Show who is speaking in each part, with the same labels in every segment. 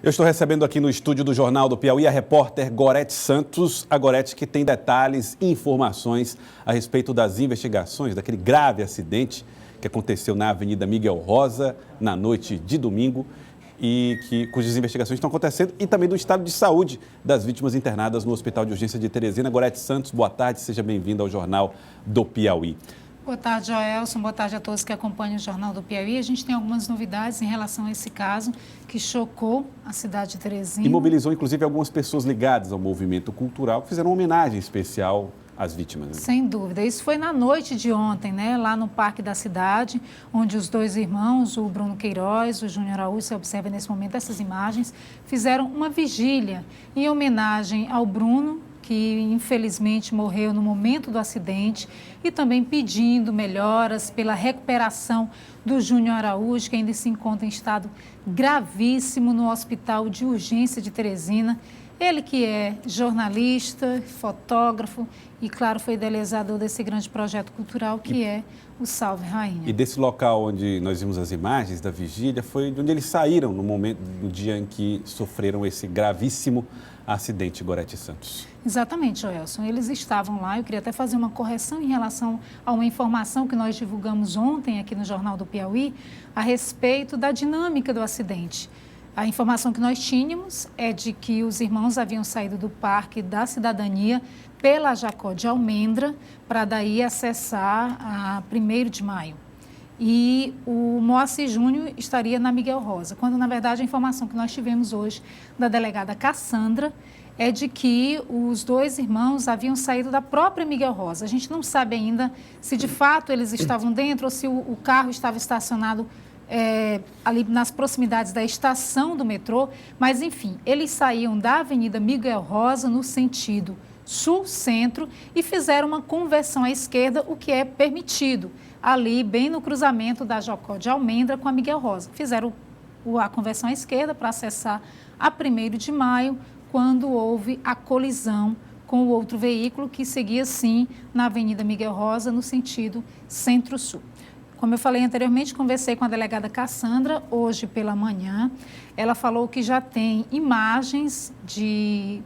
Speaker 1: Eu estou recebendo aqui no estúdio do Jornal do Piauí a repórter Gorete Santos, a Gorete que tem detalhes e informações a respeito das investigações daquele grave acidente que aconteceu na Avenida Miguel Rosa na noite de domingo cujas investigações estão acontecendo e também do estado de saúde das vítimas internadas no Hospital de Urgência de Teresina. Gorete Santos, boa tarde, seja bem-vinda ao Jornal do Piauí.
Speaker 2: Boa tarde, Joelson. Boa tarde a todos que acompanham o Jornal do Piauí. A gente tem algumas novidades em relação a esse caso que chocou a cidade de Teresina.
Speaker 1: E mobilizou, inclusive, algumas pessoas ligadas ao movimento cultural que fizeram uma homenagem especial às vítimas.
Speaker 2: Sem dúvida. Isso foi na noite de ontem, lá no Parque da Cidade, onde os dois irmãos, o Bruno Queiroz, o Júnior Araújo, você observa nesse momento essas imagens, fizeram uma vigília em homenagem ao Bruno, que infelizmente morreu no momento do acidente, e também pedindo melhoras pela recuperação do Júnior Araújo, que ainda se encontra em estado gravíssimo no Hospital de Urgência de Teresina. Ele que é jornalista, fotógrafo e, claro, foi idealizador desse grande projeto cultural que é o Salve Rainha.
Speaker 1: E desse local onde nós vimos as imagens da vigília foi de onde eles saíram no dia em que sofreram esse gravíssimo acidente, Gorete Santos.
Speaker 2: Exatamente, Joelson. Eles estavam lá. Eu queria até fazer uma correção em relação a uma informação que nós divulgamos ontem aqui no Jornal do Piauí a respeito da dinâmica do acidente. A informação que nós tínhamos é de que os irmãos haviam saído do Parque da Cidadania pela Jacó de Almendra para daí acessar a 1º de maio. E o Moacir Júnior estaria na Miguel Rosa, quando, na verdade, a informação que nós tivemos hoje da delegada Cassandra é de que os dois irmãos haviam saído da própria Miguel Rosa. A gente não sabe ainda se, de fato, eles estavam dentro ou se o carro estava estacionado ali nas proximidades da estação do metrô, mas, enfim, eles saíam da Avenida Miguel Rosa no sentido sul-centro e fizeram uma conversão à esquerda, o que é permitido, ali bem no cruzamento da Jacó de Almendra com a Miguel Rosa. Fizeram a conversão à esquerda para acessar a 1º de maio, quando houve a colisão com o outro veículo que seguia, sim, na Avenida Miguel Rosa, no sentido centro-sul. Como eu falei anteriormente, conversei com a delegada Cassandra hoje pela manhã. Ela falou que já tem imagens de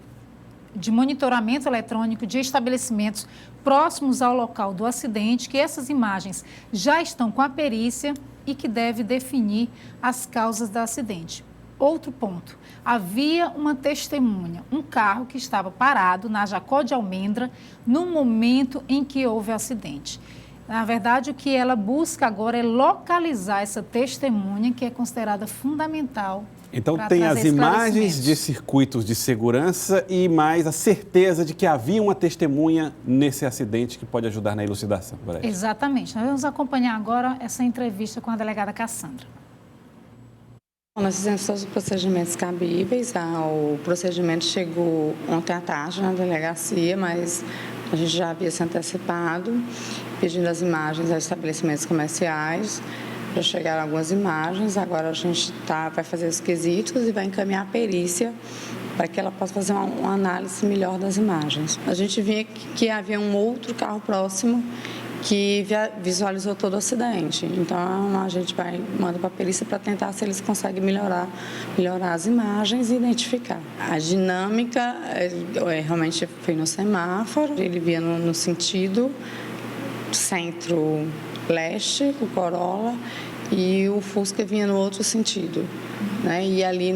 Speaker 2: monitoramento eletrônico de estabelecimentos próximos ao local do acidente, que essas imagens já estão com a perícia e que deve definir as causas do acidente. Outro ponto, havia uma testemunha, um carro que estava parado na Jacó de Almendra no momento em que houve o acidente. Na verdade, o que ela busca agora é localizar essa testemunha, que é considerada fundamental.
Speaker 1: Então, tem as imagens de circuitos de segurança e mais a certeza de que havia uma testemunha nesse acidente que pode ajudar na elucidação.
Speaker 2: Exatamente. Nós vamos acompanhar agora essa entrevista com a delegada Cassandra.
Speaker 3: Nós fizemos todos os procedimentos cabíveis. O procedimento chegou ontem à tarde na delegacia, mas a gente já havia se antecipado, pedindo as imagens aos estabelecimentos comerciais. Já chegaram algumas imagens, agora a gente vai fazer os quesitos e vai encaminhar a perícia para que ela possa fazer uma análise melhor das imagens. A gente via que havia um outro carro próximo que visualizou todo o acidente. Então, a gente manda para a perícia para tentar se eles conseguem melhorar as imagens e identificar. A dinâmica realmente foi no semáforo, ele vinha no sentido centro-leste, o Corolla, e o Fusca vinha no outro sentido. Né? E ali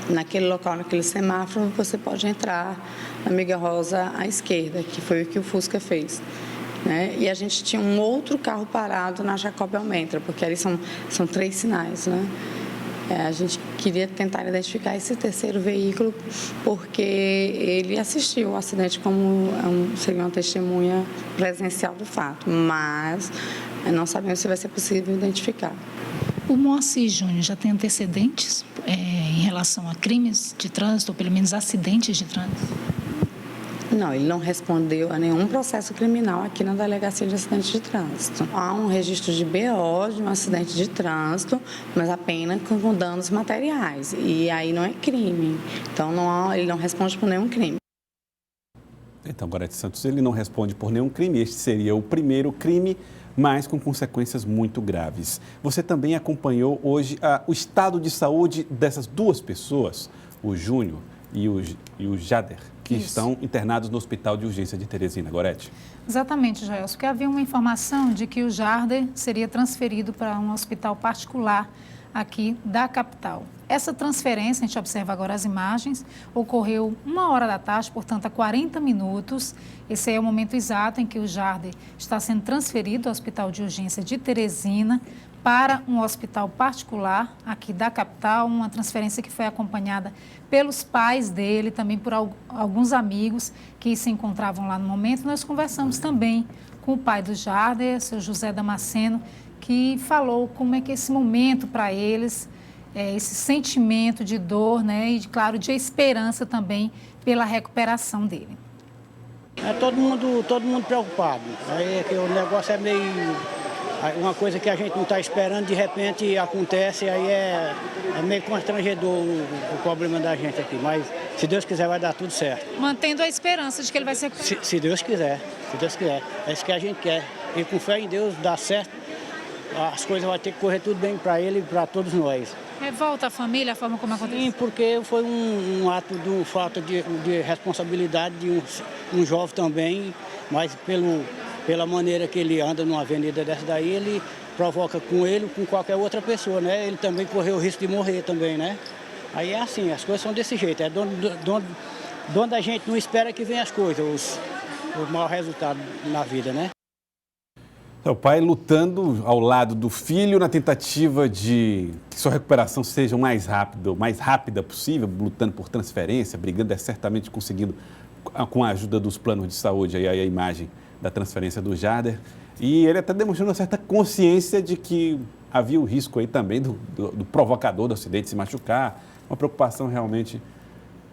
Speaker 3: naquele local, naquele semáforo, você pode entrar na Miguel Rosa à esquerda, que foi o que o Fusca fez. Né? E a gente tinha um outro carro parado na Jacob Almendra, porque ali são 3 sinais. Né? A gente queria tentar identificar esse terceiro veículo, porque ele assistiu ao acidente como seria uma testemunha presencial do fato, mas não sabemos se vai ser possível identificar.
Speaker 2: O Moacir Júnior já tem antecedentes em relação a crimes de trânsito, ou pelo menos acidentes de trânsito?
Speaker 3: Não, ele não respondeu a nenhum processo criminal aqui na Delegacia de Acidentes de Trânsito. Há um registro de BO de um acidente de trânsito, mas apenas com danos materiais. E aí não é crime. Então, ele não responde por nenhum crime.
Speaker 1: Então, Gorete Santos, ele não responde por nenhum crime. Este seria o primeiro crime mas com consequências muito graves. Você também acompanhou hoje o estado de saúde dessas duas pessoas, o Júnior e o Jader, que estão internados no Hospital de Urgência de Teresina, Gorete.
Speaker 2: Exatamente, Joelson, porque havia uma informação de que o Jader seria transferido para um hospital particular aqui da capital. Essa transferência, a gente observa agora as imagens, ocorreu 1h da tarde, portanto, há 40 minutos. Esse é o momento exato em que o Jader está sendo transferido ao Hospital de Urgência de Teresina para um hospital particular aqui da capital, uma transferência que foi acompanhada pelos pais dele, também por alguns amigos que se encontravam lá no momento. Nós conversamos também com o pai do Jader, seu José Damasceno, que falou como é que esse momento para eles, esse sentimento de dor, né, e, claro, de esperança também pela recuperação dele.
Speaker 4: Todo mundo preocupado. Aí que o negócio é meio... Uma coisa que a gente não está esperando, de repente acontece, aí é meio constrangedor o problema da gente aqui. Mas, se Deus quiser, vai dar tudo certo.
Speaker 2: Mantendo a esperança de que ele vai ser recuperado.
Speaker 4: Se Deus quiser, se Deus quiser. É isso que a gente quer. E com fé em Deus, dá certo. As coisas vão ter que correr tudo bem para ele e para todos nós.
Speaker 2: Revolta a família, a forma como aconteceu?
Speaker 4: Sim, porque foi um ato de falta de responsabilidade de um jovem também, mas pela maneira que ele anda numa avenida dessa daí, ele provoca com ele, com qualquer outra pessoa, né? Ele também correu o risco de morrer também, né? Aí é assim, as coisas são desse jeito. É dono da gente não espera que venham as coisas, os maus resultados na vida, né?
Speaker 1: O pai lutando ao lado do filho na tentativa de que sua recuperação seja o mais rápida possível, lutando por transferência, brigando, certamente conseguindo, com a ajuda dos planos de saúde, aí a imagem da transferência do Jader. E ele até demonstrando uma certa consciência de que havia o risco aí também do provocador do acidente se machucar. Uma preocupação realmente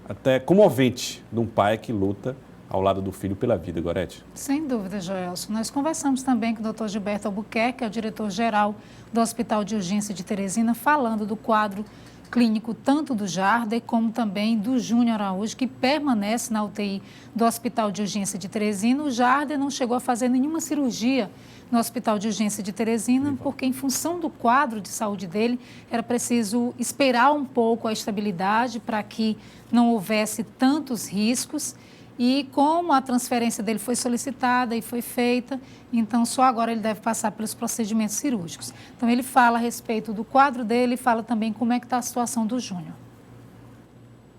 Speaker 1: até comovente de um pai que luta ao lado do filho pela vida, Gorete.
Speaker 2: Sem dúvida, Joelson. Nós conversamos também com o Dr. Gilberto Albuquerque, que é o diretor-geral do Hospital de Urgência de Teresina, falando do quadro clínico tanto do Jader como também do Júnior Araújo, que permanece na UTI do Hospital de Urgência de Teresina. O Jader não chegou a fazer nenhuma cirurgia no Hospital de Urgência de Teresina, porque em função do quadro de saúde dele, era preciso esperar um pouco a estabilidade para que não houvesse tantos riscos. E como a transferência dele foi solicitada e foi feita, então só agora ele deve passar pelos procedimentos cirúrgicos. Então ele fala a respeito do quadro dele e fala também como é que está a situação do Júnior.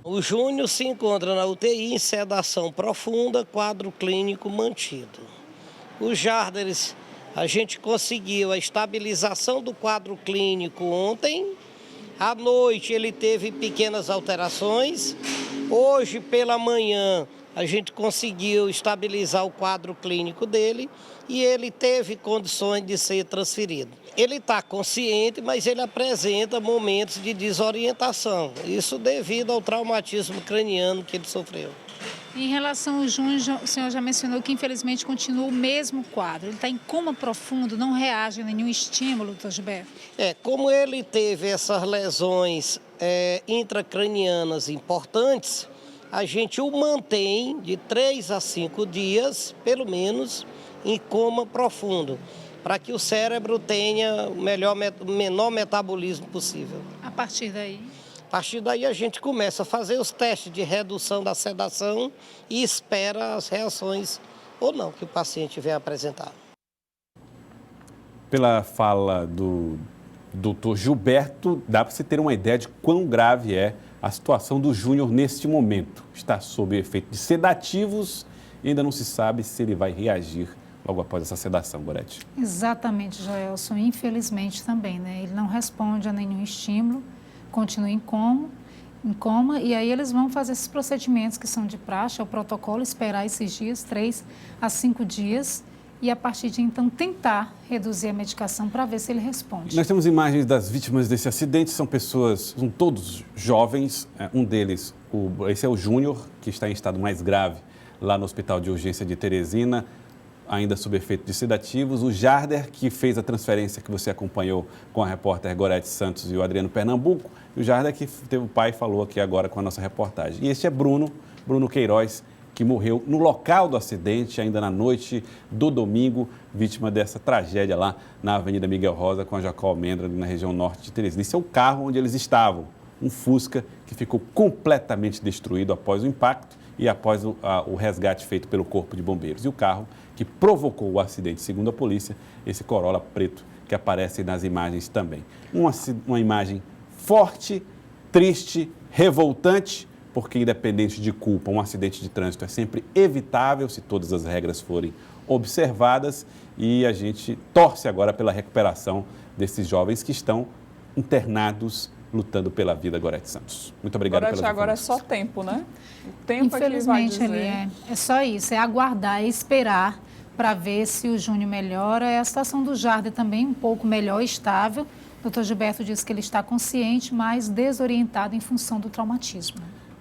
Speaker 5: O Júnior se encontra na UTI em sedação profunda, quadro clínico mantido. Os Jarderes, a gente conseguiu a estabilização do quadro clínico ontem. À noite ele teve pequenas alterações. Hoje pela manhã a gente conseguiu estabilizar o quadro clínico dele e ele teve condições de ser transferido. Ele está consciente, mas ele apresenta momentos de desorientação, isso devido ao traumatismo craniano que ele sofreu.
Speaker 2: Em relação ao Júnior, o senhor já mencionou que infelizmente continua o mesmo quadro. Ele está em coma profundo, não reage a nenhum estímulo, doutor Gilberto?
Speaker 5: Como ele teve essas lesões intracranianas importantes, a gente o mantém de 3 a 5 dias, pelo menos, em coma profundo, para que o cérebro tenha o menor metabolismo possível.
Speaker 2: A partir daí?
Speaker 5: A partir daí a gente começa a fazer os testes de redução da sedação e espera as reações ou não que o paciente venha apresentar.
Speaker 1: Pela fala do doutor Gilberto, dá para você ter uma ideia de quão grave é a situação do Júnior neste momento. Está sob efeito de sedativos e ainda não se sabe se ele vai reagir logo após essa sedação, Gorete.
Speaker 2: Exatamente, Joelson. Infelizmente também, né? Ele não responde a nenhum estímulo, continua em coma, e aí eles vão fazer esses procedimentos que são de praxe, é o protocolo, esperar esses dias, 3 a 5 dias, e a partir de então tentar reduzir a medicação para ver se ele responde.
Speaker 1: Nós temos imagens das vítimas desse acidente, são todos jovens, um deles, esse é o Júnior, que está em estado mais grave lá no Hospital de Urgência de Teresina, ainda sob efeito de sedativos, o Jader, que fez a transferência que você acompanhou com a repórter Gorete Santos e o Adriano Pernambuco, e o Jader que teve o pai falou aqui agora com a nossa reportagem. E este é Bruno Queiroz, que morreu no local do acidente, ainda na noite do domingo, vítima dessa tragédia lá na Avenida Miguel Rosa com a Jacó Almendra, na região norte de Teresina. Esse é o carro onde eles estavam, um Fusca que ficou completamente destruído após o impacto e após o resgate feito pelo Corpo de Bombeiros. E o carro que provocou o acidente, segundo a polícia, esse Corolla preto que aparece nas imagens também. Uma imagem forte, triste, revoltante, porque independente de culpa, um acidente de trânsito é sempre evitável se todas as regras forem observadas, e a gente torce agora pela recuperação desses jovens que estão internados lutando pela vida. Gorete Santos. Muito obrigado pelas informações.
Speaker 6: Agora é só tempo, né? O tempo
Speaker 2: Infelizmente,
Speaker 6: é que vai dizer.
Speaker 2: é só isso, é aguardar, é esperar para ver se o Júnior melhora. A situação do Jarder também um pouco melhor, estável. O Dr. Gilberto disse que ele está consciente, mas desorientado em função do traumatismo.